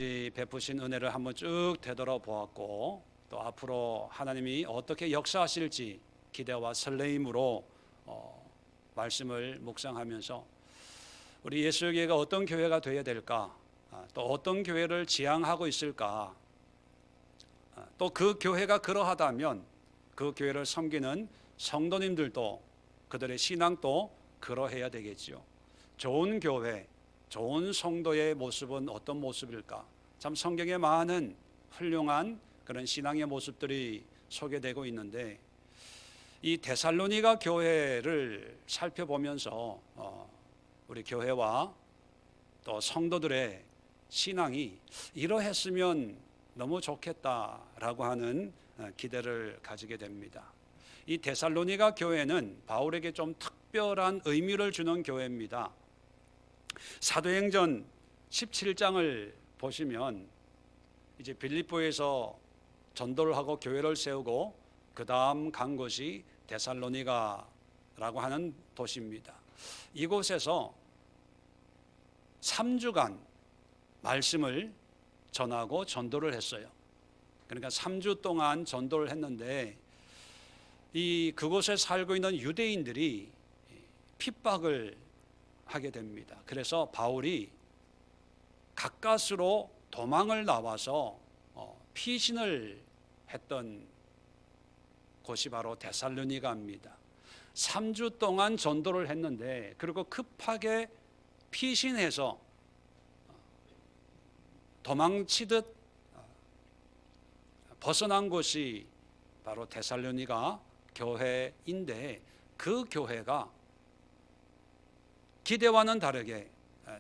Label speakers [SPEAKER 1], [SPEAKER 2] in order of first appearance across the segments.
[SPEAKER 1] 베푸신 은혜를 한번 쭉 되돌아보았고, 또 앞으로 하나님이 어떻게 역사하실지 기대와 설레임으로 말씀을 묵상하면서 우리 예수교회가 어떤 교회가 되어야 될까, 또 어떤 교회를 지향하고 있을까, 또 그 교회가 그러하다면 그 교회를 섬기는 성도님들도 그들의 신앙도 그러해야 되겠지요. 좋은 교회, 좋은 성도의 모습은 어떤 모습일까? 참 성경에 많은 훌륭한 그런 신앙의 모습들이 소개되고 있는데, 이 데살로니가 교회를 살펴보면서 우리 교회와 또 성도들의 신앙이 이러했으면 너무 좋겠다라고 하는 기대를 가지게 됩니다. 이 데살로니가 교회는 바울에게 좀 특별한 의미를 주는 교회입니다. 사도행전 17장을 보시면 이제 빌립보에서 전도를 하고 교회를 세우고 그 다음 간 곳이 데살로니가라고 하는 도시입니다. 이곳에서 3주간 말씀을 전하고 전도를 했어요. 그러니까 3주 동안 전도를 했는데, 그곳에 살고 있는 유대인들이 핍박을 하게 됩니다. 그래서 바울이 가까스로 도망을 나와서 피신을 했던 곳이 바로 데살로니가입니다. 3주 동안 전도를 했는데, 그리고 급하게 피신해서 도망치듯 벗어난 곳이 바로 데살로니가 교회인데, 그 교회가 기대와는 다르게,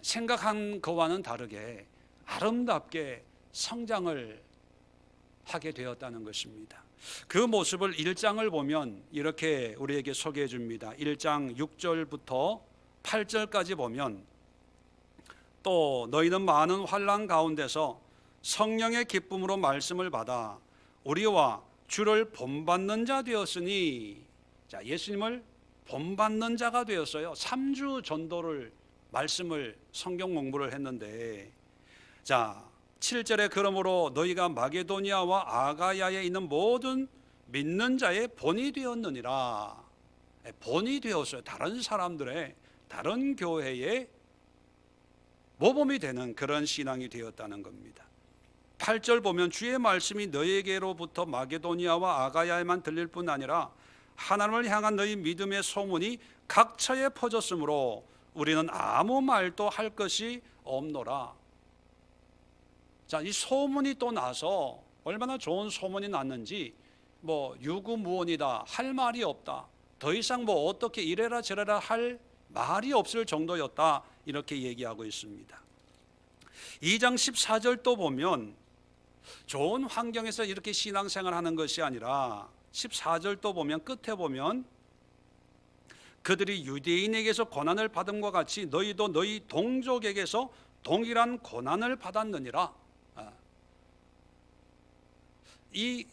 [SPEAKER 1] 생각한 것과는 다르게 아름답게 성장을 하게 되었다는 것입니다. 그 모습을 1장을 보면 이렇게 우리에게 소개해 줍니다. 1장 6절부터 8절까지 보면, 또 너희는 많은 환난 가운데서 성령의 기쁨으로 말씀을 받아 우리와 주를 본받는 자 되었으니, 자, 예수님을 본받는 자가 되었어요. 3주 전도를, 말씀을, 성경 공부를 했는데, 자 7절에 그러므로 너희가 마게도니아와 아가야에 있는 모든 믿는 자의 본이 되었느니라. 본이 되었어요. 다른 사람들의, 다른 교회의 모범이 되는 그런 신앙이 되었다는 겁니다. 8절 보면 주의 말씀이 너희에게로부터 마게도니아와 아가야에만 들릴 뿐 아니라 하나님을 향한 너희 믿음의 소문이 각처에 퍼졌으므로 우리는 아무 말도 할 것이 없노라. 자, 이 소문이 또 나서 얼마나 좋은 소문이 났는지, 유구무원이다, 할 말이 없다, 더 이상 어떻게 이래라 저래라 할 말이 없을 정도였다, 이렇게 얘기하고 있습니다. 2장 14절 또 보면 좋은 환경에서 이렇게 신앙생활 하는 것이 아니라, 14절 또 보면 끝에 보면 그들이 유대인에게서 고난을 받음과 같이 너희도 너희 동족에게서 동일한 고난을 받았느니라. 이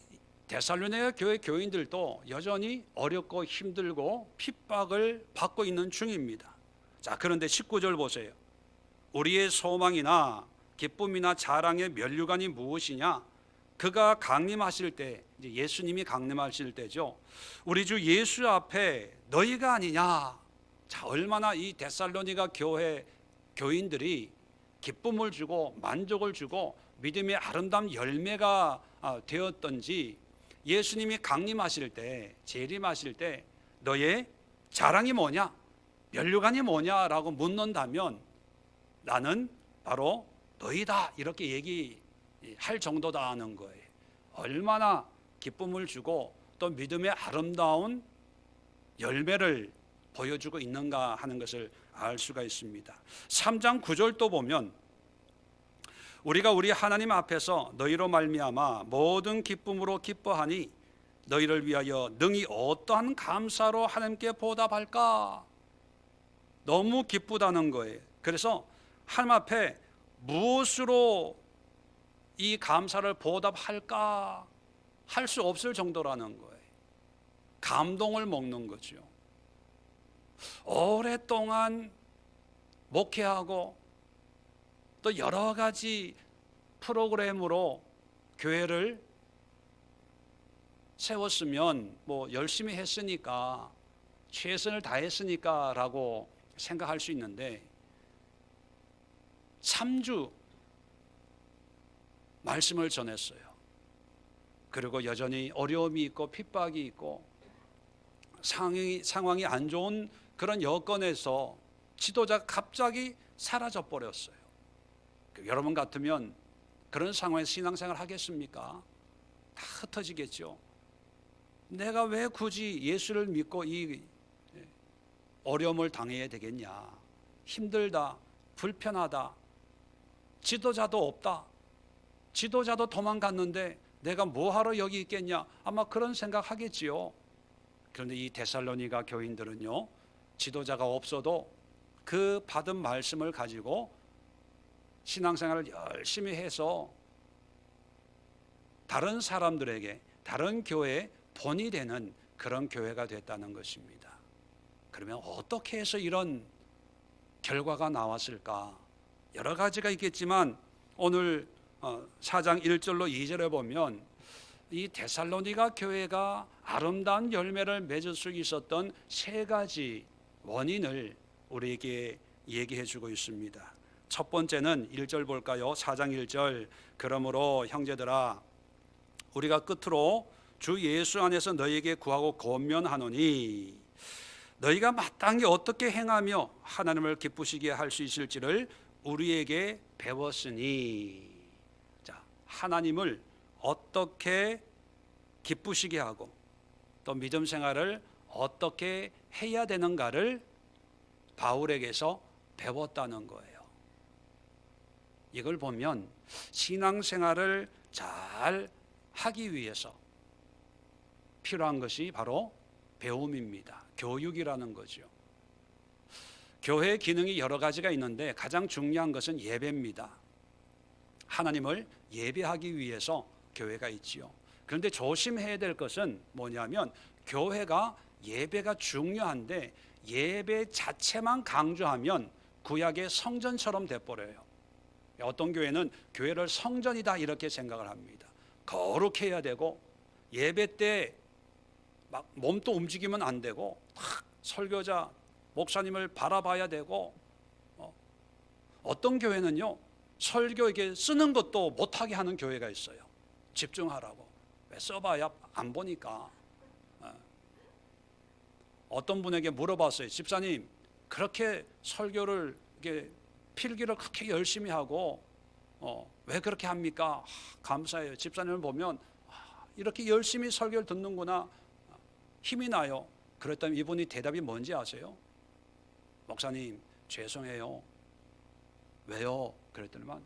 [SPEAKER 1] 데살로니가 교회 교인들도 여전히 어렵고 힘들고 핍박을 받고 있는 중입니다. 자, 그런데 19절 보세요. 우리의 소망이나 기쁨이나 자랑의 면류관이 무엇이냐? 그가 강림하실 때, 이제 예수님이 강림하실 때죠. 우리 주 예수 앞에 너희가 아니냐. 자, 얼마나 이 데살로니가 교회 교인들이 기쁨을 주고 만족을 주고 믿음의 아름다운 열매가 되었던지, 예수님이 강림하실 때, 재림하실 때 너의 자랑이 뭐냐, 면류관이 뭐냐라고 묻는다면 나는 바로 너희다, 이렇게 얘기할 정도다 하는 거예요. 얼마나 기쁨을 주고 또 믿음의 아름다운 열매를 보여주고 있는가 하는 것을 알 수가 있습니다. 3장 9절 또 보면 우리가 우리 하나님 앞에서 너희로 말미암아 모든 기쁨으로 기뻐하니 너희를 위하여 능히 어떠한 감사로 하나님께 보답할까? 너무 기쁘다는 거예요. 그래서 하나님 앞에 무엇으로 이 감사를 보답할까 할 수 없을 정도라는 거예요. 감동을 먹는 거죠. 오랫동안 목회하고 또 여러 가지 프로그램으로 교회를 세웠으면 뭐 열심히 했으니까, 최선을 다했으니까 라고 생각할 수 있는데, 3주 말씀을 전했어요. 그리고 여전히 어려움이 있고 핍박이 있고 상황이 안 좋은 그런 여건에서 지도자가 갑자기 사라져 버렸어요. 여러분 같으면 그런 상황에서 신앙생활 하겠습니까? 다 흩어지겠죠. 내가 왜 굳이 예수를 믿고 이 어려움을 당해야 되겠냐? 힘들다, 불편하다, 지도자도 없다, 지도자도 도망갔는데 내가 뭐하러 여기 있겠냐? 아마 그런 생각 하겠지요. 그런데 이 데살로니가 교인들은요, 지도자가 없어도 그 받은 말씀을 가지고 신앙생활을 열심히 해서 다른 사람들에게, 다른 교회에 본이 되는 그런 교회가 됐다는 것입니다. 그러면 어떻게 해서 이런 결과가 나왔을까? 여러 가지가 있겠지만 오늘 4장 1절로 2절에 보면 이 데살로니가 교회가 아름다운 열매를 맺을 수 있었던 3가지 원인을 우리에게 얘기해 주고 있습니다. 첫 번째는 1절 볼까요? 4장 1절. 그러므로 형제들아, 우리가 끝으로 주 예수 안에서 너희에게 구하고 권면하노니, 너희가 마땅히 어떻게 행하며 하나님을 기쁘시게 할 수 있을지를 우리에게 배웠으니. 자, 하나님을 어떻게 기쁘시게 하고 또 믿음 생활을 어떻게 해야 되는가를 바울에게서 배웠다는 거예요. 이걸 보면 신앙생활을 잘 하기 위해서 필요한 것이 바로 배움입니다. 교육이라는 거죠. 교회의 기능이 여러 가지가 있는데 가장 중요한 것은 예배입니다. 하나님을 예배하기 위해서 교회가 있지요. 그런데 조심해야 될 것은 뭐냐면, 교회가 예배가 중요한데 예배 자체만 강조하면 구약의 성전처럼 돼버려요. 어떤 교회는 교회를 성전이다 이렇게 생각을 합니다. 거룩해야 되고 예배 때 막 몸도 움직이면 안 되고 설교자 목사님을 바라봐야 되고, 어떤 교회는요 설교에게 쓰는 것도 못하게 하는 교회가 있어요. 집중하라고. 왜 써봐야 안 보니까. 어떤 분에게 물어봤어요. 집사님, 그렇게 설교를 이렇게 필기를 그렇게 열심히 하고 왜 그렇게 합니까? 감사해요. 집사님을 보면 이렇게 열심히 설교를 듣는구나, 힘이 나요. 그랬더니 이분이 대답이 뭔지 아세요? 목사님, 죄송해요. 왜요? 그랬더니만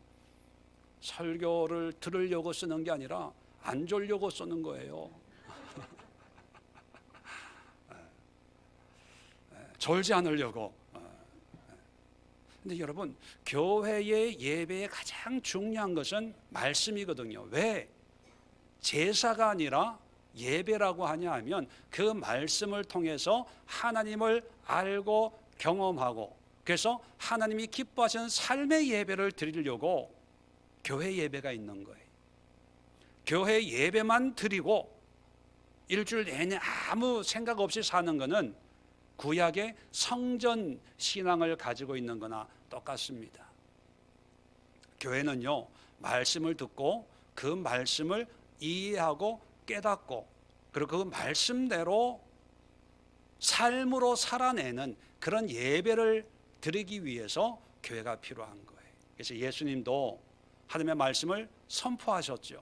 [SPEAKER 1] 설교를 들으려고 쓰는 게 아니라 안 졸려고 쓰는 거예요. 졸지 않으려고. 근데 여러분, 교회의 예배의 가장 중요한 것은 말씀이거든요. 왜 제사가 아니라 예배라고 하냐 하면, 그 말씀을 통해서 하나님을 알고 경험하고, 그래서 하나님이 기뻐하시는 삶의 예배를 드리려고 교회 예배가 있는 거예요. 교회 예배만 드리고 일주일 내내 아무 생각 없이 사는 것은 구약의 성전 신앙을 가지고 있는 거나 똑같습니다. 교회는요, 말씀을 듣고 그 말씀을 이해하고 깨닫고, 그리고 그 말씀대로 삶으로 살아내는 그런 예배를 드리기 위해서 교회가 필요한 거예요. 그래서 예수님도 하나님의 말씀을 선포하셨죠.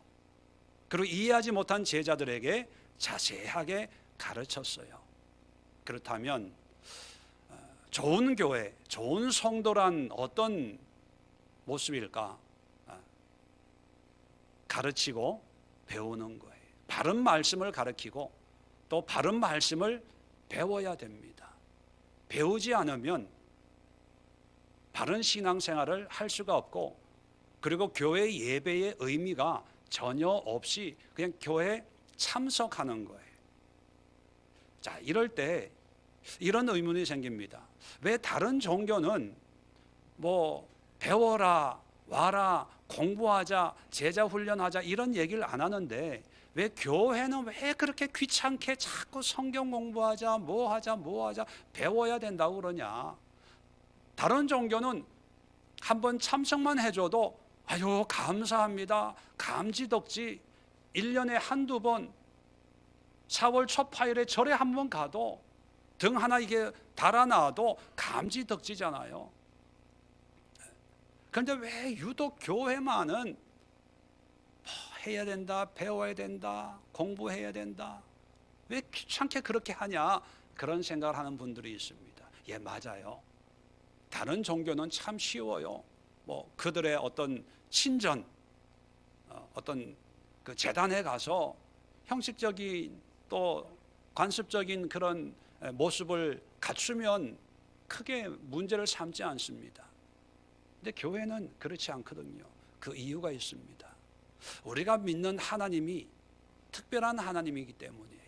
[SPEAKER 1] 그리고 이해하지 못한 제자들에게 자세하게 가르쳤어요. 그렇다면 좋은 교회, 좋은 성도란 어떤 모습일까? 가르치고 배우는 거예요. 바른 말씀을 가르치고 또 바른 말씀을 배워야 됩니다. 배우지 않으면 바른 신앙생활을 할 수가 없고, 그리고 교회 예배의 의미가 전혀 없이 그냥 교회에 참석하는 거예요. 자, 이럴 때 이런 의문이 생깁니다. 왜 다른 종교는 뭐 배워라, 와라, 공부하자, 제자 훈련하자 이런 얘기를 안 하는데 왜 교회는 왜 그렇게 귀찮게 자꾸 성경 공부하자, 뭐 하자 배워야 된다고 그러냐. 다른 종교는 한번 참석만 해줘도 아유 감사합니다, 감지덕지. 1년에 한두 번 4월 첫 화요일에 절에 한번 가도 등 하나 이게 달아놔도 감지덕지잖아요. 그런데 왜 유독 교회만은 해야 된다, 배워야 된다, 공부해야 된다, 왜 귀찮게 그렇게 하냐, 그런 생각을 하는 분들이 있습니다. 예, 맞아요. 다른 종교는 참 쉬워요. 뭐 그들의 어떤 친전, 어떤 그 재단에 가서 형식적인 또 관습적인 그런 모습을 갖추면 크게 문제를 삼지 않습니다. 근데 교회는 그렇지 않거든요. 그 이유가 있습니다. 우리가 믿는 하나님이 특별한 하나님이기 때문이에요.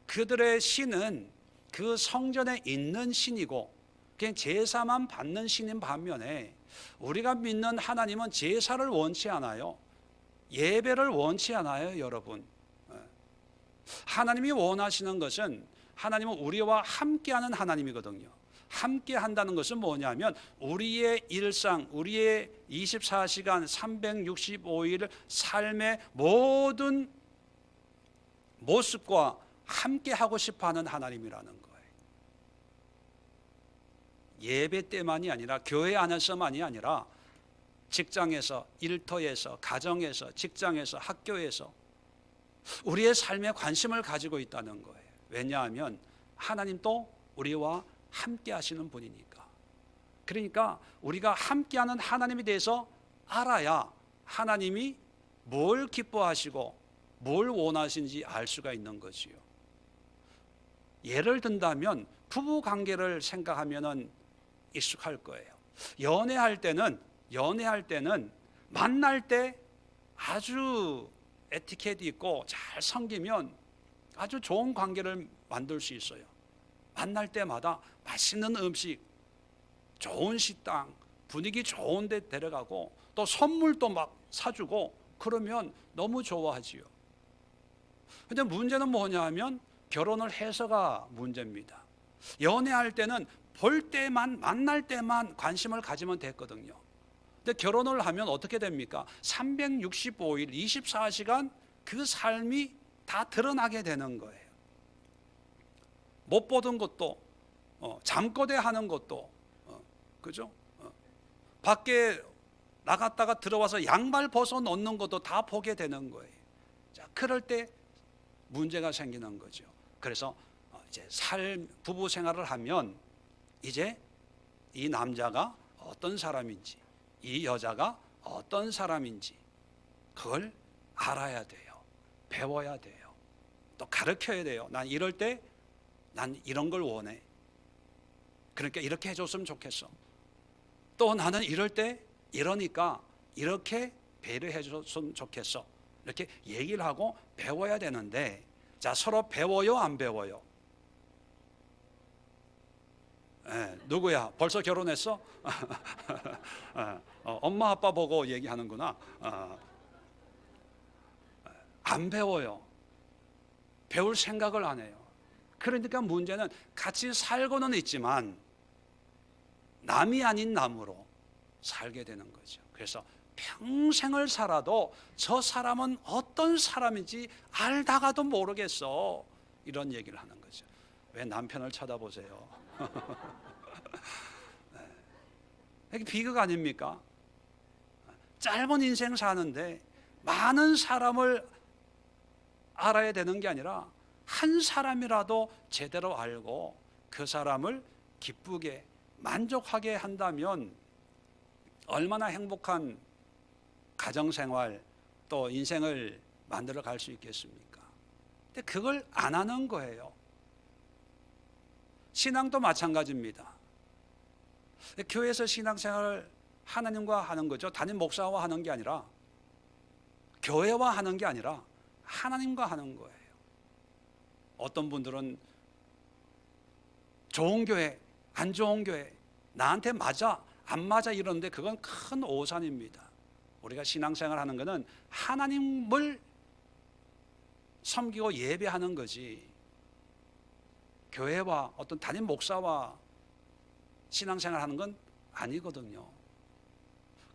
[SPEAKER 1] 그들의 신은 그 성전에 있는 신이고 그냥 제사만 받는 신인 반면에 우리가 믿는 하나님은 제사를 원치 않아요. 예배를 원치 않아요, 여러분. 하나님이 원하시는 것은 하나님은 우리와 함께하는 하나님이거든요. 함께 한다는 것은 뭐냐면 우리의 일상, 우리의 24시간 365일 삶의 모든 모습과 함께 하고 싶어 하는 하나님이라는 거예요. 예배 때만이 아니라 교회 안에서만이 아니라 직장에서, 일터에서, 가정에서, 직장에서, 학교에서 우리의 삶에 관심을 가지고 있다는 거예요. 왜냐하면 하나님도 우리와 함께 하시는 분이니까. 그러니까 우리가 함께하는 하나님에 대해서 알아야 하나님이 뭘 기뻐하시고 뭘 원하시는지 알 수가 있는 거지요. 예를 든다면 부부 관계를 생각하면은 익숙할 거예요. 연애할 때는 만날 때 아주 에티켓이 있고 잘 섬기면 아주 좋은 관계를 만들 수 있어요. 만날 때마다 맛있는 음식, 좋은 식당, 분위기 좋은 데 데려가고 또 선물도 막 사주고 그러면 너무 좋아하지요. 근데 문제는 뭐냐 하면 결혼을 해서가 문제입니다. 연애할 때는 볼 때만, 만날 때만 관심을 가지면 됐거든요. 근데 결혼을 하면 어떻게 됩니까? 365일 24시간 그 삶이 다 드러나게 되는 거예요. 못 보던 것도, 잠꼬대 하는 것도, 그죠? 밖에 나갔다가 들어와서 양말 벗어 놓는 것도 다 보게 되는 거예요. 자, 그럴 때 문제가 생기는 거죠. 그래서 이제 부부 생활을 하면 이제 이 남자가 어떤 사람인지, 이 여자가 어떤 사람인지 그걸 알아야 돼요. 배워야 돼요. 또 가르쳐야 돼요. 난 이럴 때 난 이런 걸 원해. 그러니까 이렇게 해줬으면 좋겠어. 또 나는 이럴 때 이러니까 이렇게 배려해 줬으면 좋겠어. 이렇게 얘기를 하고 배워야 되는데, 자, 서로 배워요, 안 배워요? 누구야? 벌써 결혼했어? 엄마 아빠 보고 얘기하는구나. 안 배워요. 배울 생각을 안 해요. 그러니까 문제는 같이 살고는 있지만 남이 아닌 남으로 살게 되는 거죠. 그래서 평생을 살아도 저 사람은 어떤 사람인지 알다가도 모르겠어, 이런 얘기를 하는 거죠. 왜 남편을 쳐다보세요? 이게 비극 아닙니까? 짧은 인생 사는데 많은 사람을 알아야 되는 게 아니라 한 사람이라도 제대로 알고 그 사람을 기쁘게 만족하게 한다면 얼마나 행복한 가정생활 또 인생을 만들어 갈 수 있겠습니까? 근데 그걸 안 하는 거예요. 신앙도 마찬가지입니다. 교회에서 신앙생활을 하나님과 하는 거죠. 담임 목사와 하는 게 아니라, 교회와 하는 게 아니라 하나님과 하는 거예요. 어떤 분들은 좋은 교회, 안 좋은 교회, 나한테 맞아, 안 맞아 이러는데 그건 큰 오산입니다. 우리가 신앙생활 하는 것은 하나님을 섬기고 예배하는 거지, 교회와 어떤 담임 목사와 신앙생활 하는 건 아니거든요.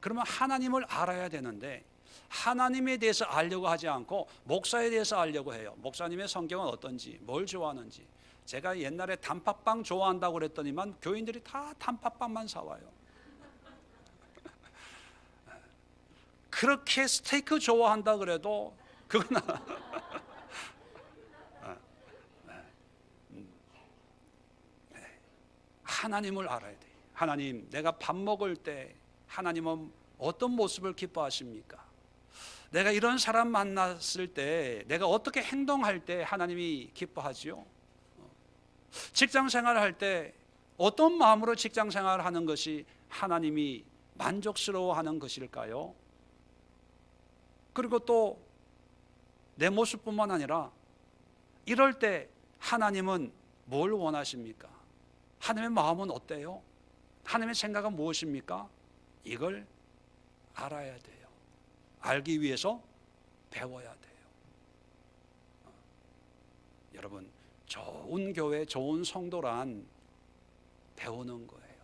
[SPEAKER 1] 그러면 하나님을 알아야 되는데 하나님에 대해서 알려고 하지 않고 목사에 대해서 알려고 해요. 목사님의 성경은 어떤지, 뭘 좋아하는지. 제가 옛날에 단팥빵 좋아한다고 그랬더니만 교인들이 다 단팥빵만 사와요. 그렇게 스테이크 좋아한다 그래도 그건 하나님을 알아야 돼요. 하나님, 내가 밥 먹을 때 하나님은 어떤 모습을 기뻐하십니까? 내가 이런 사람 만났을 때 내가 어떻게 행동할 때 하나님이 기뻐하지요? 직장 생활할 때 어떤 마음으로 직장 생활을 하는 것이 하나님이 만족스러워하는 것일까요? 그리고 또 내 모습뿐만 아니라 이럴 때 하나님은 뭘 원하십니까? 하나님의 마음은 어때요? 하나님의 생각은 무엇입니까? 이걸 알아야 돼요. 알기 위해서 배워야 돼요. 여러분, 좋은 교회, 좋은 성도란 배우는 거예요.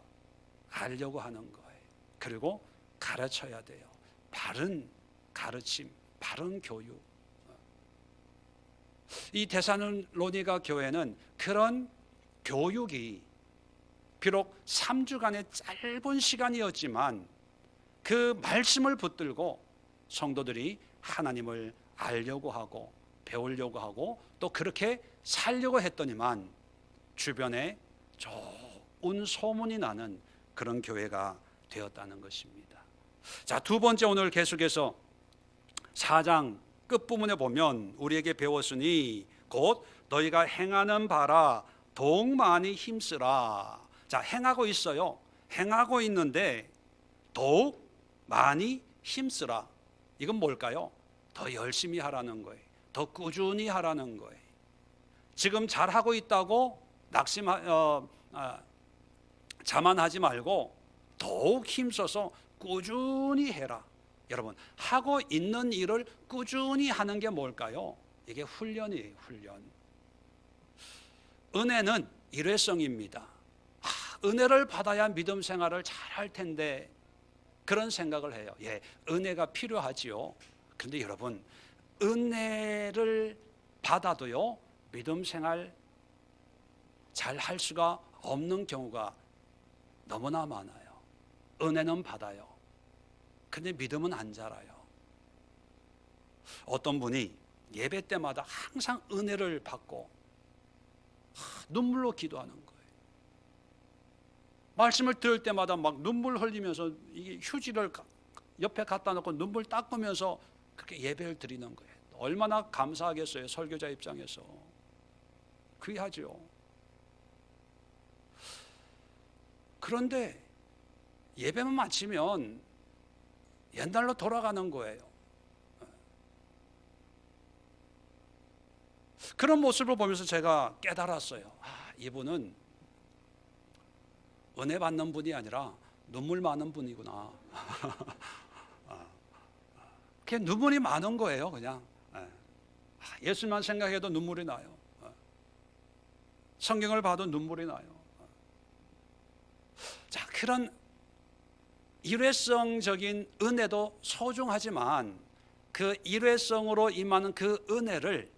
[SPEAKER 1] 알려고 하는 거예요. 그리고 가르쳐야 돼요. 바른 가르침, 바른 교육. 이 데살로니가 교회는 그런 교육이 비록 3주간의 짧은 시간이었지만 그 말씀을 붙들고 성도들이 하나님을 알려고 하고 배우려고 하고 또 그렇게 살려고 했더니만 주변에 좋은 소문이 나는 그런 교회가 되었다는 것입니다. 자, 두 번째, 오늘 계속해서 4장 끝부분에 보면 우리에게 배웠으니 곧 너희가 행하는 바라 더욱 많이 힘쓰라. 자, 행하고 있어요. 행하고 있는데 더욱 많이 힘쓰라. 이건 뭘까요? 더 열심히 하라는 거예요. 더 꾸준히 하라는 거예요. 지금 잘하고 있다고 자만하지 말고 더욱 힘써서 꾸준히 해라. 여러분, 하고 있는 일을 꾸준히 하는 게 뭘까요? 이게 훈련이에요. 훈련. 은혜는 일회성입니다. 은혜를 받아야 믿음 생활을 잘할 텐데 그런 생각을 해요. 예, 은혜가 필요하지요. 그런데 여러분, 은혜를 받아도요 믿음 생활 잘 할 수가 없는 경우가 너무나 많아요. 은혜는 받아요. 근데 믿음은 안 자라요. 어떤 분이 예배 때마다 항상 은혜를 받고 눈물로 기도하는 거예요. 말씀을 들을 때마다 막 눈물 흘리면서 이게 휴지를 옆에 갖다 놓고 눈물 닦으면서 그렇게 예배를 드리는 거예요. 얼마나 감사하겠어요, 설교자 입장에서. 귀하죠. 그런데 예배만 마치면 옛날로 돌아가는 거예요. 그런 모습을 보면서 제가 깨달았어요. 이분은 은혜 받는 분이 아니라 눈물 많은 분이구나. 그냥 눈물이 많은 거예요. 그냥 예수만 생각해도 눈물이 나요. 성경을 봐도 눈물이 나요. 자, 그런 일회성적인 은혜도 소중하지만 그 일회성으로 임하는 그 은혜를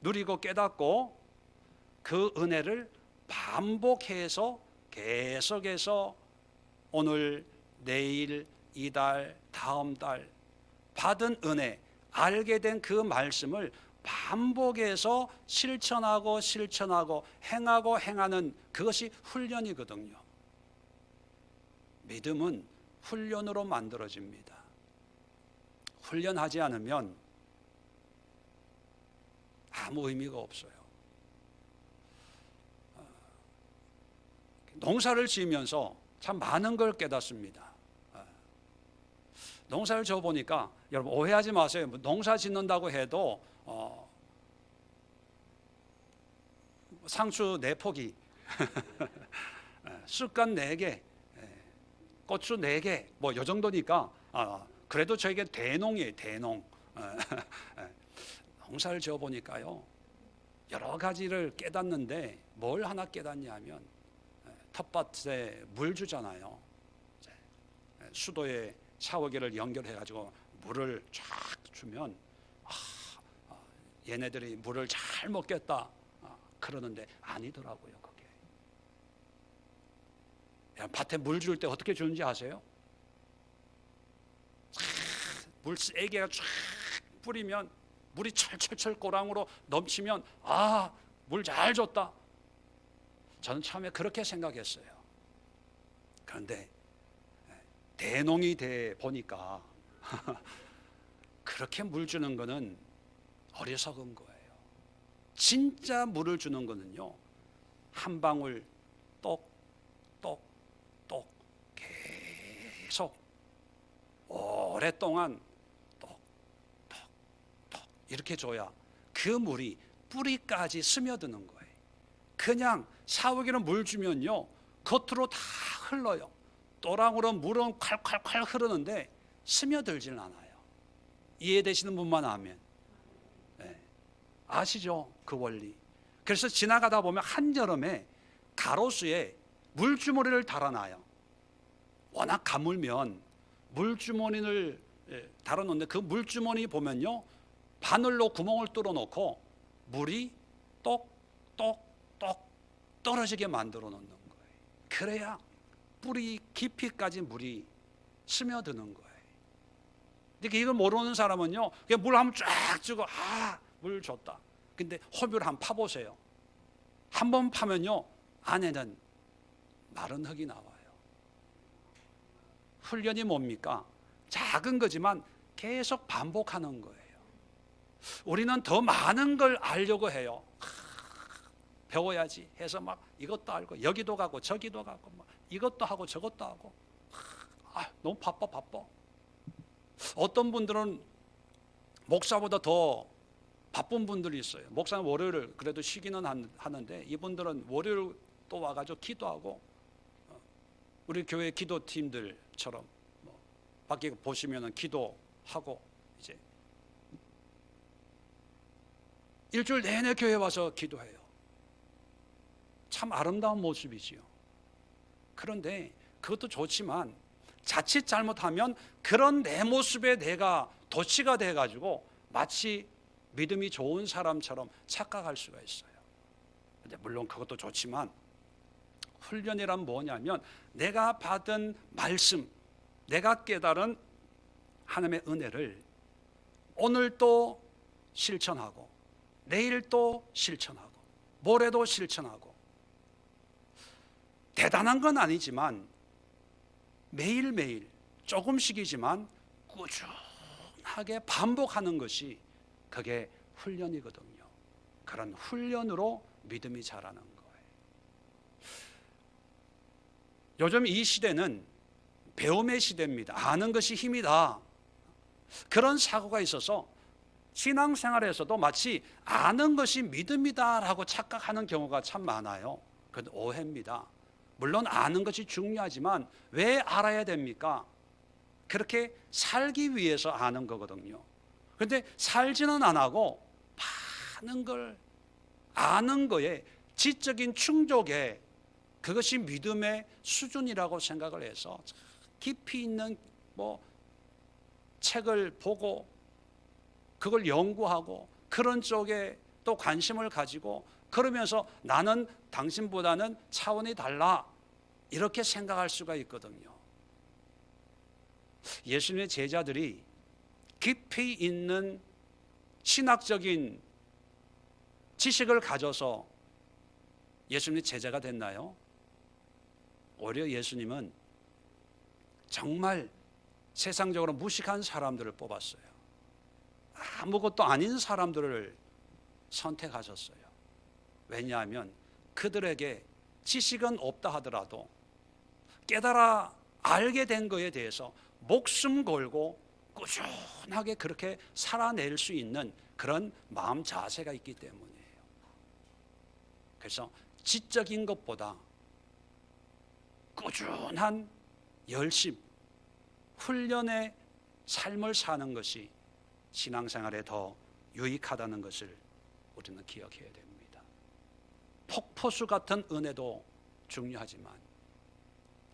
[SPEAKER 1] 누리고 깨닫고 그 은혜를 반복해서 계속해서 오늘, 내일, 이달, 다음 달 받은 은혜, 알게 된 그 말씀을 반복해서 실천하고 행하고 행하는 그것이 훈련이거든요. 믿음은 훈련으로 만들어집니다. 훈련하지 않으면 아무 의미가 없어요. 농사를 지으면서 참 많은 걸 깨닫습니다. 농사를 지어보니까, 여러분 오해하지 마세요. 농사 짓는다고 해도 상추 4포기, 쑥갓 4개, 고추 4개, 뭐 이 정도니까 그래도 저에게 대농이에요. 대농. 농사를 지어 보니까요, 여러 가지를 깨닫는데 뭘 하나 깨닫냐면, 텃밭에 물 주잖아요. 수도에 샤워기를 연결해 가지고 물을 쫙 주면 얘네들이 물을 잘 먹겠다 그러는데 아니더라고요. 그게 밭에 물 줄 때 어떻게 주는지 아세요? 물 세게 쫙 뿌리면 물이 철철철 고랑으로 넘치면 물 잘 줬다. 저는 처음에 그렇게 생각했어요. 그런데 대농이 돼 보니까 그렇게 물 주는 거는 어리석은 거예요. 진짜 물을 주는 거는요, 한 방울 똑똑똑 계속 오랫동안 똑똑똑 이렇게 줘야 그 물이 뿌리까지 스며드는 거예요. 그냥 샤워기로 물 주면요, 겉으로 다 흘러요. 또랑으로 물은 콸콸콸 흐르는데 스며들지는 않아요. 이해되시는 분만 아멘. 네. 아시죠? 그 원리. 그래서 지나가다 보면 한여름에 가로수에 물주머니를 달아놔요. 워낙 가물면 물주머니를 달아놓는데 그 물주머니 보면요, 바늘로 구멍을 뚫어놓고 물이 똑똑똑 떨어지게 만들어 놓는 거예요. 그래야 뿌리 깊이까지 물이 스며드는 거예요. 근데 이걸 모르는 사람은요, 그냥 물 한번 쫙 주고 물 줬다. 근데 호비를 한번 파보세요. 한번 파면요, 안에는 마른 흙이 나와요. 훈련이 뭡니까? 작은 거지만 계속 반복하는 거예요. 우리는 더 많은 걸 알려고 해요. 배워야지 해서 막 이것도 알고 여기도 가고 저기도 가고 막 이것도 하고 저것도 하고 너무 바빠. 어떤 분들은 목사보다 더 바쁜 분들이 있어요. 목사는 월요일을 그래도 쉬기는 하는데 이분들은 월요일 또 와가지고 기도하고, 우리 교회 기도팀들처럼 밖에 보시면은 기도하고 이제 일주일 내내 교회 와서 기도해요. 참 아름다운 모습이지요. 그런데 그것도 좋지만 자칫 잘못하면 그런 내 모습에 내가 도취가 돼가지고 마치 믿음이 좋은 사람처럼 착각할 수가 있어요. 근데 물론 그것도 좋지만 훈련이란 뭐냐면 내가 받은 말씀, 내가 깨달은 하나님의 은혜를 오늘 또 실천하고 내일 또 실천하고 모레도 실천하고, 대단한 건 아니지만 매일매일 조금씩이지만 꾸준하게 반복하는 것이 그게 훈련이거든요. 그런 훈련으로 믿음이 자라는 거예요. 요즘 이 시대는 배움의 시대입니다. 아는 것이 힘이다. 그런 사고가 있어서 신앙생활에서도 마치 아는 것이 믿음이다라고 착각하는 경우가 참 많아요. 그건 오해입니다. 물론 아는 것이 중요하지만 왜 알아야 됩니까? 그렇게 살기 위해서 아는 거거든요. 그런데 살지는 안 하고 많은 걸 아는 거에 지적인 충족에 그것이 믿음의 수준이라고 생각을 해서 깊이 있는 책을 보고 그걸 연구하고 그런 쪽에 또 관심을 가지고 그러면서 나는 당신보다는 차원이 달라 이렇게 생각할 수가 있거든요. 예수님의 제자들이 깊이 있는 신학적인 지식을 가져서 예수님의 제자가 됐나요? 오히려 예수님은 정말 세상적으로 무식한 사람들을 뽑았어요. 아무것도 아닌 사람들을 선택하셨어요. 왜냐하면 그들에게 지식은 없다 하더라도 깨달아 알게 된 것에 대해서 목숨 걸고 꾸준하게 그렇게 살아낼 수 있는 그런 마음 자세가 있기 때문이에요. 그래서 지적인 것보다 꾸준한 열심, 훈련의 삶을 사는 것이 신앙생활에 더 유익하다는 것을 우리는 기억해야 됩니다. 폭포수 같은 은혜도 중요하지만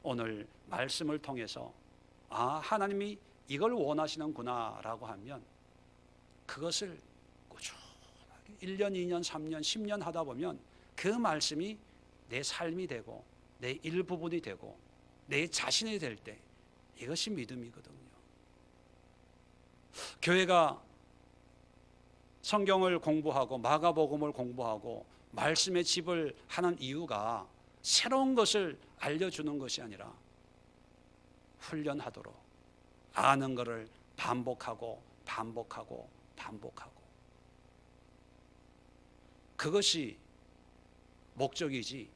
[SPEAKER 1] 오늘 말씀을 통해서 하나님이 이걸 원하시는구나 라고 하면 그것을 꾸준하게 1년, 2년, 3년, 10년 하다 보면 그 말씀이 내 삶이 되고 내 일부분이 되고 내 자신이 될 때 이것이 믿음이거든요. 교회가 성경을 공부하고 마가복음을 공부하고 말씀의 집을 하는 이유가 새로운 것을 알려주는 것이 아니라 훈련하도록 아는 것을 반복하고 반복하고 반복하고 그것이 목적이지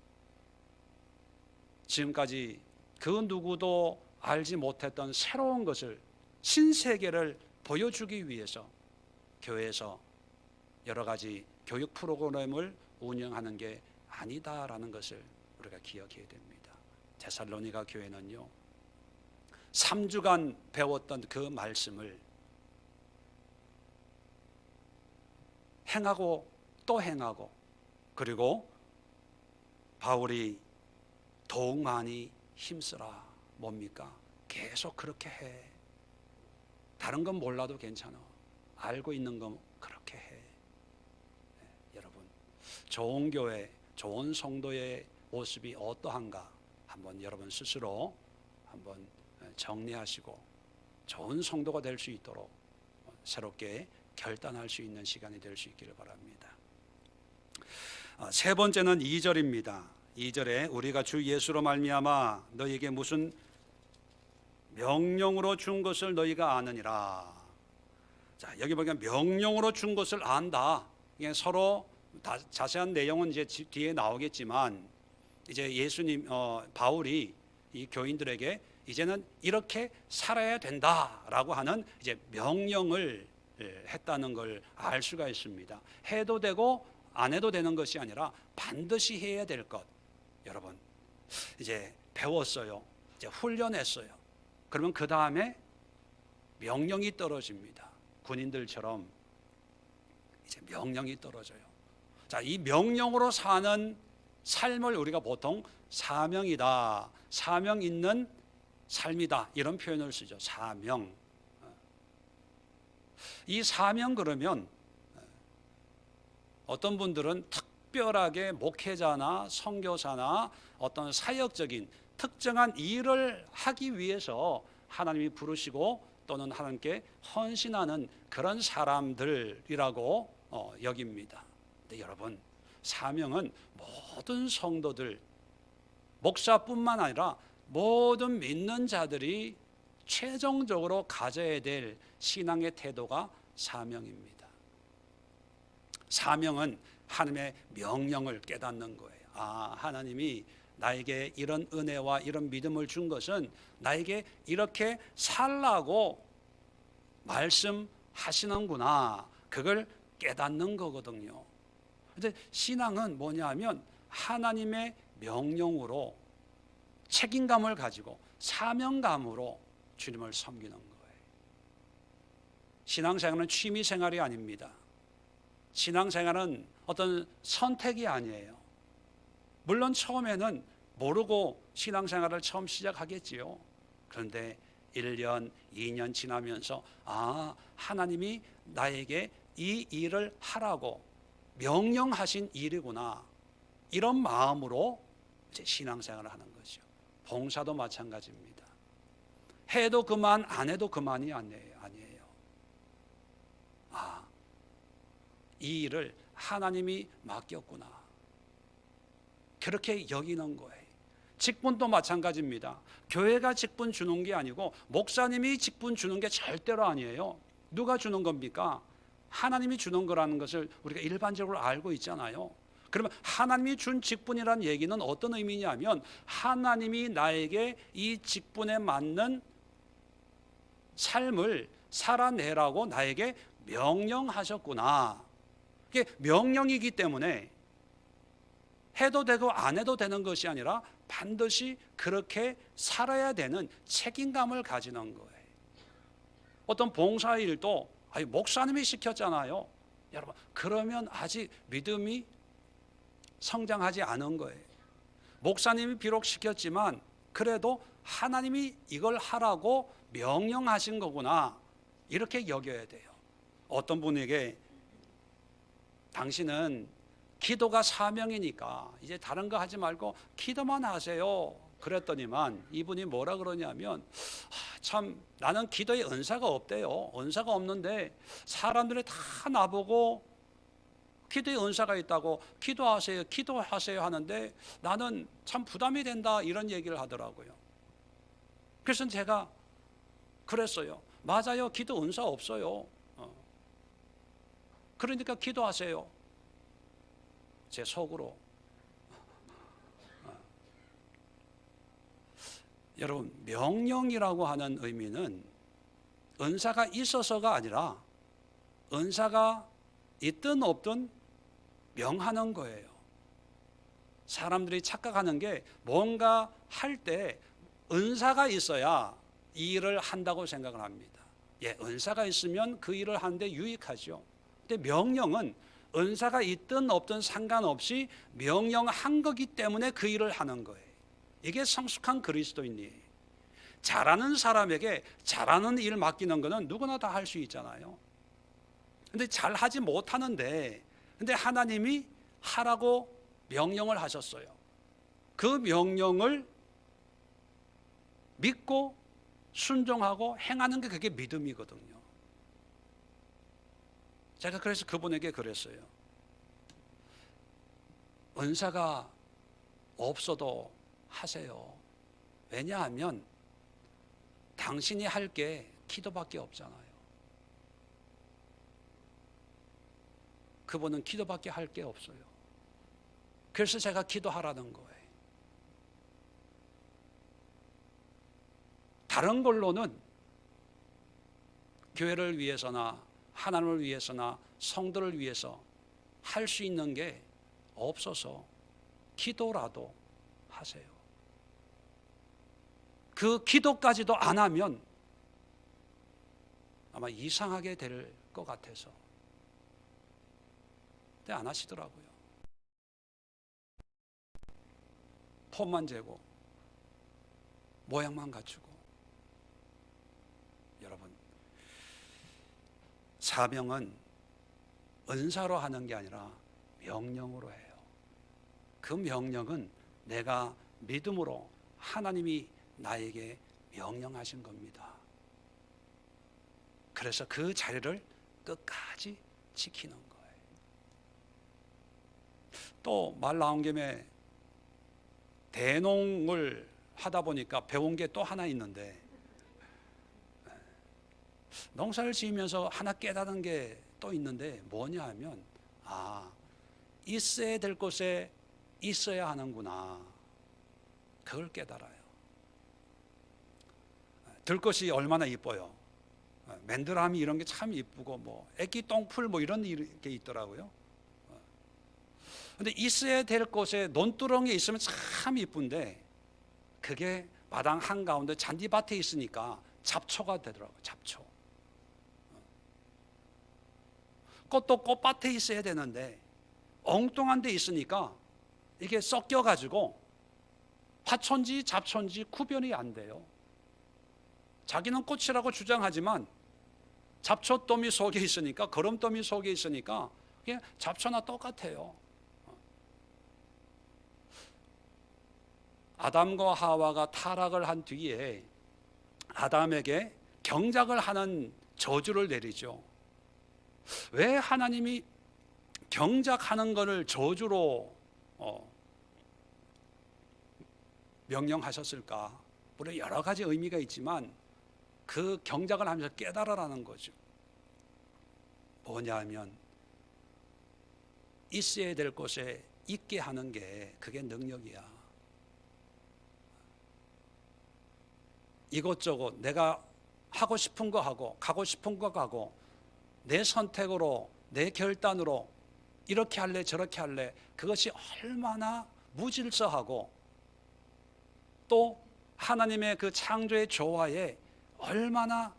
[SPEAKER 1] 지금까지 그 누구도 알지 못했던 새로운 것을 신세계를 보여주기 위해서 교회에서 여러 가지 교육 프로그램을 운영하는 게 아니다라는 것을 우리가 기억해야 됩니다. 데살로니가 교회는요 3주간 배웠던 그 말씀을 행하고 또 행하고 그리고 바울이 더욱 많이 힘쓰라 뭡니까? 계속 그렇게 해. 다른 건 몰라도 괜찮아. 알고 있는 건 그렇게 해. 여러분 좋은 교회, 좋은 성도의 모습이 어떠한가 한번 여러분 스스로 한번 정리하시고 좋은 성도가 될 수 있도록 새롭게 결단할 수 있는 시간이 될 수 있기를 바랍니다. 세 번째는 2절입니다. 2절에 우리가 주 예수로 말미암아 너희에게 무슨 명령으로 준 것을 너희가 아느니라. 자, 여기 보니까 명령으로 준 것을 안다. 이게 서로 자세한 내용은 이제 뒤에 나오겠지만 이제 예수님 바울이 이 교인들에게 이제는 이렇게 살아야 된다라고 하는 이제 명령을 했다는 걸 알 수가 있습니다. 해도 되고 안 해도 되는 것이 아니라 반드시 해야 될 것. 여러분 이제 배웠어요. 이제 훈련했어요. 그러면 그 다음에 명령이 떨어집니다. 군인들처럼 이제 명령이 떨어져요. 자, 이 명령으로 사는 삶을 우리가 보통 사명이다, 사명 있는 삶이다 이런 표현을 쓰죠. 사명. 이 사명 그러면 어떤 분들은 특별하게 목회자나 선교사나 어떤 사역적인 특정한 일을 하기 위해서 하나님이 부르시고 또는 하나님께 헌신하는 그런 사람들이라고 여깁니다. 근데 여러분 사명은 모든 성도들 목사뿐만 아니라 모든 믿는 자들이 최종적으로 가져야 될 신앙의 태도가 사명입니다. 사명은 하나님의 명령을 깨닫는 거예요. 하나님이 나에게 이런 은혜와 이런 믿음을 준 것은 나에게 이렇게 살라고 말씀하시는구나. 그걸 깨닫는 거거든요. 근데 신앙은 뭐냐 하면 하나님의 명령으로 책임감을 가지고 사명감으로 주님을 섬기는 거예요. 신앙생활은 취미생활이 아닙니다. 신앙생활은 어떤 선택이 아니에요. 물론 처음에는 모르고 신앙생활을 처음 시작하겠지요. 그런데 1년, 2년 지나면서 하나님이 나에게 이 일을 하라고 명령하신 일이구나. 이런 마음으로 이제 신앙생활을 하는 거죠. 봉사도 마찬가지입니다. 해도 그만, 안 해도 그만이 아니에요. 이 일을 하나님이 맡겼구나. 그렇게 여기는 거예요. 직분도 마찬가지입니다. 교회가 직분 주는 게 아니고 목사님이 직분 주는 게 절대로 아니에요. 누가 주는 겁니까? 하나님이 주는 거라는 것을 우리가 일반적으로 알고 있잖아요. 그러면 하나님이 준 직분이라는 얘기는 어떤 의미냐면 하나님이 나에게 이 직분에 맞는 삶을 살아내라고 나에게 명령하셨구나. 이게 명령이기 때문에 해도 되고 안 해도 되는 것이 아니라 반드시 그렇게 살아야 되는 책임감을 가지는 거예요. 어떤 봉사일도 목사님이 시켰잖아요. 여러분, 그러면 아직 믿음이 성장하지 않은 거예요. 목사님이 비록 시켰지만 그래도 하나님이 이걸 하라고 명령하신 거구나, 이렇게 여겨야 돼요. 어떤 분에게 당신은 기도가 사명이니까 이제 다른 거 하지 말고 기도만 하세요, 그랬더니만 이분이 뭐라 그러냐면, 참 나는 기도에 은사가 없대요. 은사가 없는데 사람들이 다 나보고 기도에 은사가 있다고 기도하세요 기도하세요 하는데 나는 참 부담이 된다, 이런 얘기를 하더라고요. 그래서 제가 그랬어요. 맞아요, 기도 은사 없어요. 그러니까 기도하세요. 제 속으로. 여러분, 명령이라고 하는 의미는 은사가 있어서가 아니라 은사가 있든 없든 명하는 거예요. 사람들이 착각하는 게 뭔가 할 때 은사가 있어야 이 일을 한다고 생각을 합니다. 예, 은사가 있으면 그 일을 하는데 유익하죠. 근데 명령은 은사가 있든 없든 상관없이 명령한 거기 때문에 그 일을 하는 거예요. 이게 성숙한 그리스도인이에요. 잘하는 사람에게 잘하는 일 맡기는 거는 누구나 다 할 수 있잖아요. 근데 잘하지 못하는데, 근데 하나님이 하라고 명령을 하셨어요. 그 명령을 믿고 순종하고 행하는 게 그게 믿음이거든요. 제가 그래서 그분에게 그랬어요. 은사가 없어도 하세요. 왜냐하면 당신이 할 게 기도밖에 없잖아요. 그분은 기도밖에 할 게 없어요. 그래서 제가 기도하라는 거예요. 다른 걸로는 교회를 위해서나 하나님을 위해서나 성도를 위해서 할 수 있는 게 없어서 기도라도 하세요. 그 기도까지도 안 하면 아마 이상하게 될 것 같아서 근데 안 하시더라고요. 폼만 재고 모양만 갖추고. 여러분, 사명은 은사로 하는 게 아니라 명령으로 해요. 그 명령은 내가 믿음으로 하나님이 나에게 명령하신 겁니다. 그래서 그 자리를 끝까지 지키는 거예요. 또 말 나온 김에 대농을 하다 보니까 배운 게 또 하나 있는데, 농사를 지으면서 하나 깨달은 게 또 있는데 뭐냐 하면, 있어야 될 곳에 있어야 하는구나, 그걸 깨달아요. 들것이 얼마나 이뻐요. 맨드라미 이런 게 참 이쁘고 뭐 애기 똥풀 뭐 이런 게 있더라고요. 근데 있어야 될 곳에 논두렁에 있으면 참 이쁜데 그게 마당 한가운데 잔디밭에 있으니까 잡초가 되더라고요. 잡초. 꽃도 꽃밭에 있어야 되는데 엉뚱한 데 있으니까 이게 섞여가지고 화초인지 잡초인지 구별이 안 돼요. 자기는 꽃이라고 주장하지만 잡초더미 속에 있으니까, 거름더미 속에 있으니까 그냥 잡초나 똑같아요. 아담과 하와가 타락을 한 뒤에 아담에게 경작을 하는 저주를 내리죠. 왜 하나님이 경작하는 것을 저주로 명령하셨을까? 물론 여러 가지 의미가 있지만 그 경작을 하면서 깨달으라는 거죠. 뭐냐 하면 있어야 될 곳에 있게 하는 게 그게 능력이야. 이것저것 내가 하고 싶은 거 하고 가고 싶은 거 가고 내 선택으로 내 결단으로 이렇게 할래 저렇게 할래, 그것이 얼마나 무질서하고 또 하나님의 그 창조의 조화에 얼마나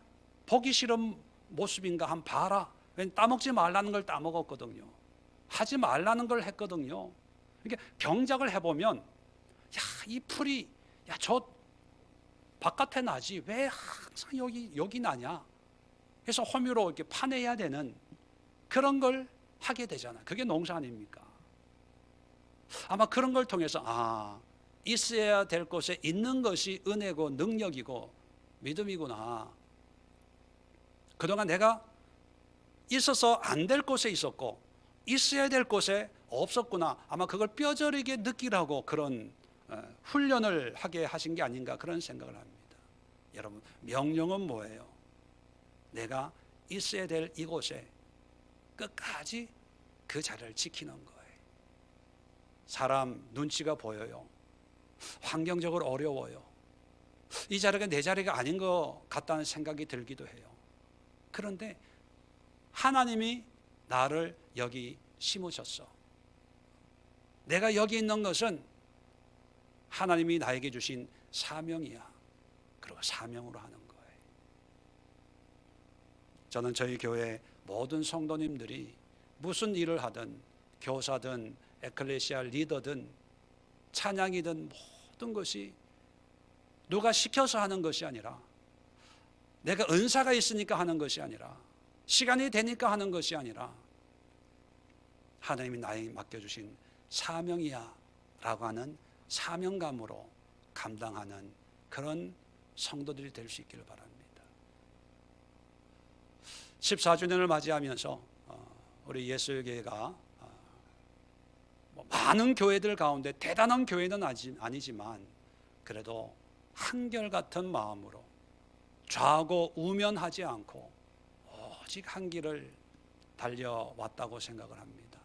[SPEAKER 1] 보기 싫은 모습인가 한번 봐라. 따먹지 말라는 걸 따먹었거든요. 하지 말라는 걸 했거든요. 이게 병작을 해보면 야, 이 풀이 야, 저 바깥에 나지 왜 항상 여기 나냐. 그래서 호미로 이렇게 파내야 되는 그런 걸 하게 되잖아. 그게 농사 아닙니까? 아마 그런 걸 통해서 있어야 될 곳에 있는 것이 은혜고 능력이고 믿음이구나. 그동안 내가 있어서 안 될 곳에 있었고 있어야 될 곳에 없었구나. 아마 그걸 뼈저리게 느끼라고 그런 훈련을 하게 하신 게 아닌가 그런 생각을 합니다. 여러분, 명령은 뭐예요? 내가 있어야 될 이곳에 끝까지 그 자리를 지키는 거예요. 사람 눈치가 보여요. 환경적으로 어려워요. 이 자리가 내 자리가 아닌 것 같다는 생각이 들기도 해요. 그런데 하나님이 나를 여기 심으셨어. 내가 여기 있는 것은 하나님이 나에게 주신 사명이야. 그리고 사명으로 하는 거예요. 저는 저희 교회 모든 성도님들이 무슨 일을 하든 교사든 에클레시아 리더든 찬양이든 모든 것이 누가 시켜서 하는 것이 아니라 내가 은사가 있으니까 하는 것이 아니라 시간이 되니까 하는 것이 아니라 하나님이 나에게 맡겨주신 사명이야 라고 하는 사명감으로 감당하는 그런 성도들이 될 수 있기를 바랍니다. 14주년을 맞이하면서 우리 예수교회가 많은 교회들 가운데 대단한 교회는 아니지만 그래도 한결같은 마음으로 좌고 우면하지 않고 오직 한 길을 달려왔다고 생각을 합니다.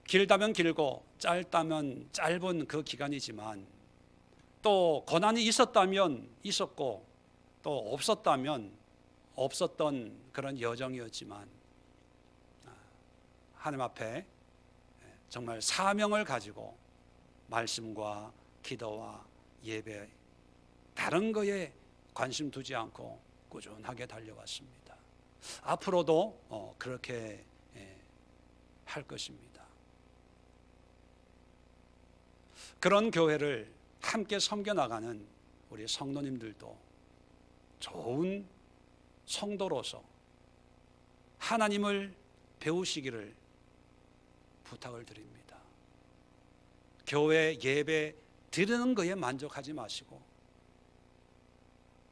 [SPEAKER 1] 길다면 길고 짧다면 짧은 그 기간이지만 또 고난이 있었다면 있었고 또 없었다면 없었던 그런 여정이었지만 하나님 앞에 정말 사명을 가지고 말씀과 기도와 예배 다른 거에 관심 두지 않고 꾸준하게 달려왔습니다. 앞으로도 그렇게 할 것입니다. 그런 교회를 함께 섬겨나가는 우리 성도님들도 좋은 성도로서 하나님을 배우시기를 부탁을 드립니다. 교회 예배 드리는 것에 만족하지 마시고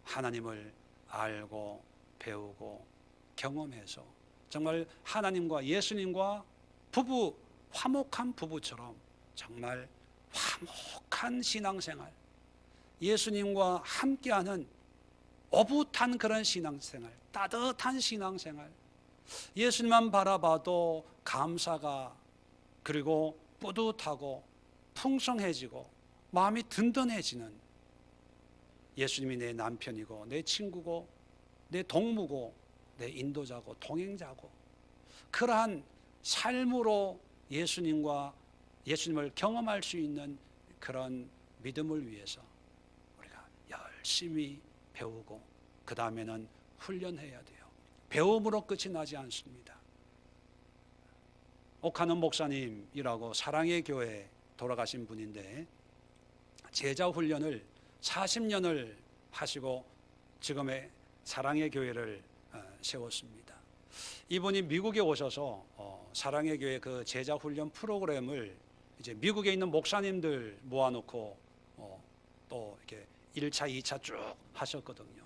[SPEAKER 1] 하나님을 알고 배우고 경험해서 정말 하나님과 예수님과 화목한 부부처럼 정말 화목한 신앙생활, 예수님과 함께하는 오붓한 그런 신앙생활, 따뜻한 신앙생활, 예수님만 바라봐도 감사가 그리고 뿌듯하고 풍성해지고 마음이 든든해지는 예수님이 내 남편이고 내 친구고 내 동무고 내 인도자고 동행자고 그러한 삶으로 예수님을 경험할 수 있는 그런 믿음을 위해서 우리가 열심히 배우고 그 다음에는 훈련해야 돼요. 배움으로 끝이 나지 않습니다. 옥하는 목사님이라고 사랑의 교회 돌아가신 분인데 제자 훈련을 40년을 하시고 지금의 사랑의 교회를 세웠습니다. 이분이 미국에 오셔서 사랑의 교회 그 제자 훈련 프로그램을 이제 미국에 있는 목사님들 모아놓고 또 이렇게 1차, 2차 쭉 하셨거든요.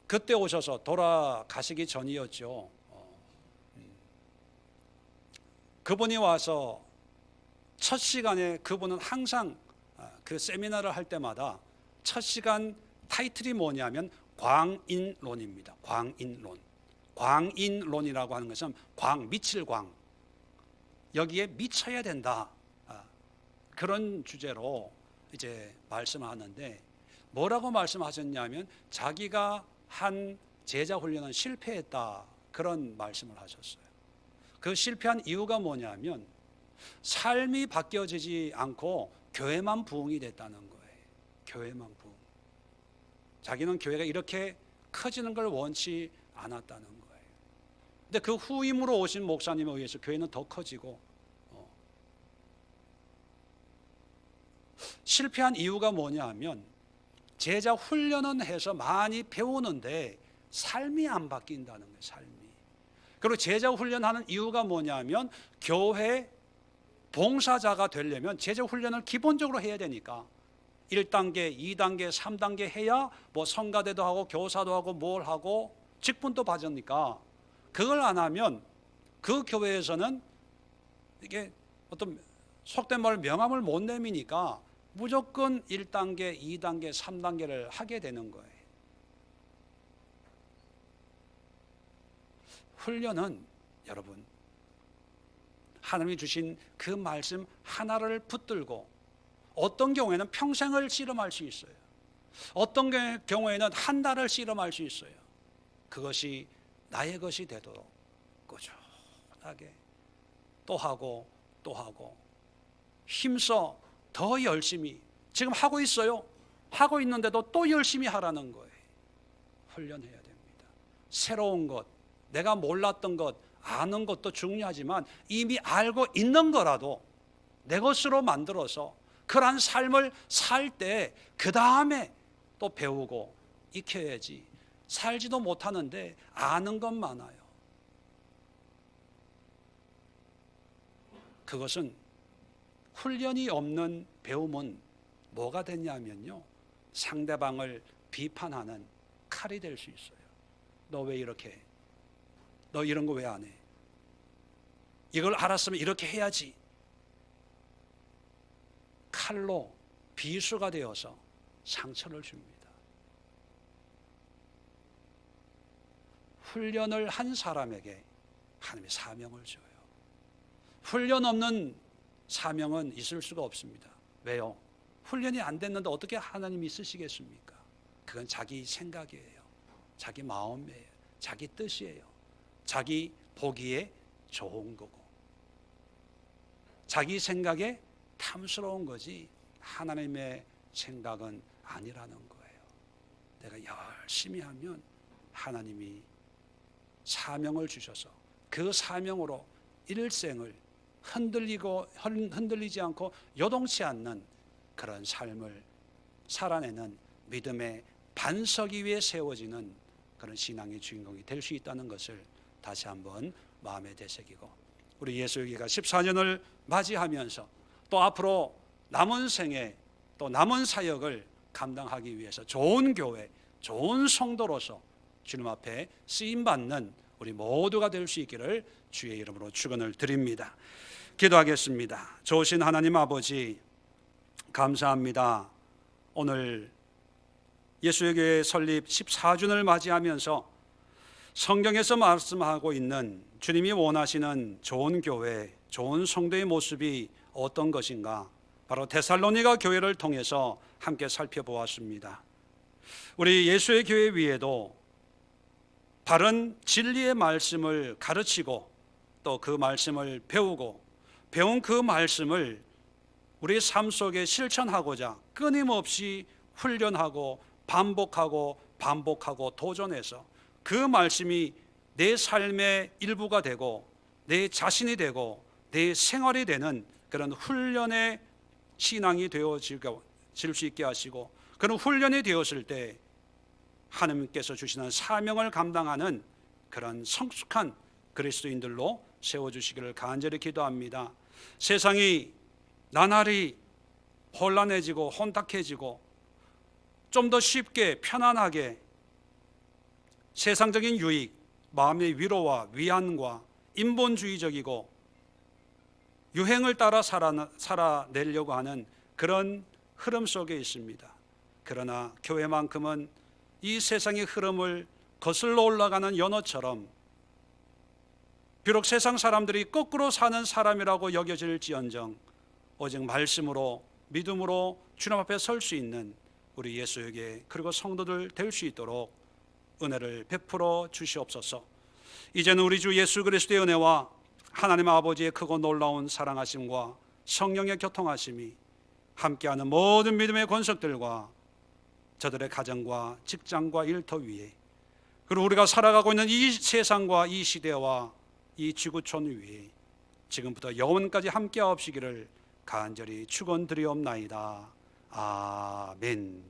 [SPEAKER 1] 그때 오셔서 돌아가시기 전이었죠. 그분이 와서 첫 시간에 그분은 항상 그 세미나를 할 때마다 첫 시간 타이틀이 뭐냐면 광인론입니다. 광인론. 광인론이라고 하는 것은 미칠 광. 여기에 미쳐야 된다. 그런 주제로 이제 말씀하는데 뭐라고 말씀하셨냐면 자기가 한 제자 훈련은 실패했다. 그런 말씀을 하셨어요. 그 실패한 이유가 뭐냐면 삶이 바뀌어지지 않고 교회만 부흥이 됐다는 거예요. 교회만 부흥. 자기는 교회가 이렇게 커지는 걸 원치 않았다는 거예요. 근데 그 후임으로 오신 목사님에 의해서 교회는 더 커지고, 실패한 이유가 뭐냐 하면 제자 훈련은 해서 많이 배우는데 삶이 안 바뀐다는 거예요. 삶이. 그리고 제자 훈련하는 이유가 뭐냐 하면 교회 봉사자가 되려면 제자 훈련을 기본적으로 해야 되니까 1단계, 2단계, 3단계 해야 뭐 성가대도 하고 교사도 하고 뭘 하고 직분도 받으니까, 그걸 안 하면 그 교회에서는 이게 어떤 속된 말 명함을 못 내미니까 무조건 1단계, 2단계, 3단계를 하게 되는 거예요. 훈련은 여러분, 하나님이 주신 그 말씀 하나를 붙들고 어떤 경우에는 평생을 씨름할 수 있어요. 어떤 경우에는 한 달을 씨름할 수 있어요. 그것이 나의 것이 되도록 꾸준하게 또 하고 또 하고 힘써 더 열심히, 지금 하고 있어요. 하고 있는데도 또 열심히 하라는 거예요. 훈련해야 됩니다. 새로운 것, 내가 몰랐던 것, 아는 것도 중요하지만 이미 알고 있는 거라도 내 것으로 만들어서 그러한 삶을 살 때 그 다음에 또 배우고 익혀야지, 살지도 못하는데 아는 것 많아요. 그것은 훈련이 없는 배움은 뭐가 됐냐면요, 상대방을 비판하는 칼이 될 수 있어요. 너 왜 이렇게 해? 너 이런 거 왜 안 해? 이걸 알았으면 이렇게 해야지. 칼로 비수가 되어서 상처를 줍니다. 훈련을 한 사람에게 하나님의 사명을 줘요. 훈련 없는 사명은 있을 수가 없습니다. 왜요? 훈련이 안 됐는데 어떻게 하나님이 쓰시겠습니까? 그건 자기 생각이에요. 자기 마음이에요. 자기 뜻이에요. 자기 보기에 좋은 거고, 자기 생각에 탐스러운 거지 하나님의 생각은 아니라는 거예요. 내가 열심히 하면 하나님이 사명을 주셔서 그 사명으로 일생을 흔들리지 않고 요동치 않는 그런 삶을 살아내는 믿음의 반석 위에 세워지는 그런 신앙의 주인공이 될 수 있다는 것을 다시 한번 마음에 되새기고, 우리 예수교회가 14년을 맞이하면서 또 앞으로 남은 생에 또 남은 사역을 감당하기 위해서 좋은 교회, 좋은 성도로서 주님 앞에 쓰임받는 우리 모두가 될 수 있기를 주의 이름으로 축원을 드립니다. 기도하겠습니다. 좋으신 하나님 아버지, 감사합니다. 오늘 예수의 교회 설립 14주년을 맞이하면서 성경에서 말씀하고 있는 주님이 원하시는 좋은 교회, 좋은 성도의 모습이 어떤 것인가, 바로 데살로니가 교회를 통해서 함께 살펴보았습니다. 우리 예수의 교회 위에도 바른 진리의 말씀을 가르치고 또 그 말씀을 배우고 배운 그 말씀을 우리의 삶 속에 실천하고자 끊임없이 훈련하고 반복하고 도전해서 그 말씀이 내 삶의 일부가 되고 내 자신이 되고 내 생활이 되는 그런 훈련의 신앙이 되어질 수 있게 하시고, 그런 훈련이 되었을 때 하나님께서 주시는 사명을 감당하는 그런 성숙한 그리스도인들로 세워주시기를 간절히 기도합니다. 세상이 나날이 혼란해지고 혼탁해지고 좀 더 쉽게 편안하게 세상적인 유익, 마음의 위로와 위안과 인본주의적이고 유행을 따라 살아내려고 하는 그런 흐름 속에 있습니다. 그러나 교회만큼은 이 세상의 흐름을 거슬러 올라가는 연어처럼 비록 세상 사람들이 거꾸로 사는 사람이라고 여겨질지언정 오직 말씀으로 믿음으로 주님 앞에 설 수 있는 우리 예수에게 그리고 성도들 될 수 있도록 은혜를 베풀어 주시옵소서. 이제는 우리 주 예수 그리스도의 은혜와 하나님 아버지의 크고 놀라운 사랑하심과 성령의 교통하심이 함께하는 모든 믿음의 권속들과 저들의 가정과 직장과 일터 위에, 그리고 우리가 살아가고 있는 이 세상과 이 시대와 이 지구촌 위에 지금부터 영원까지 함께하옵시기를 간절히 축원드리옵나이다. 아멘.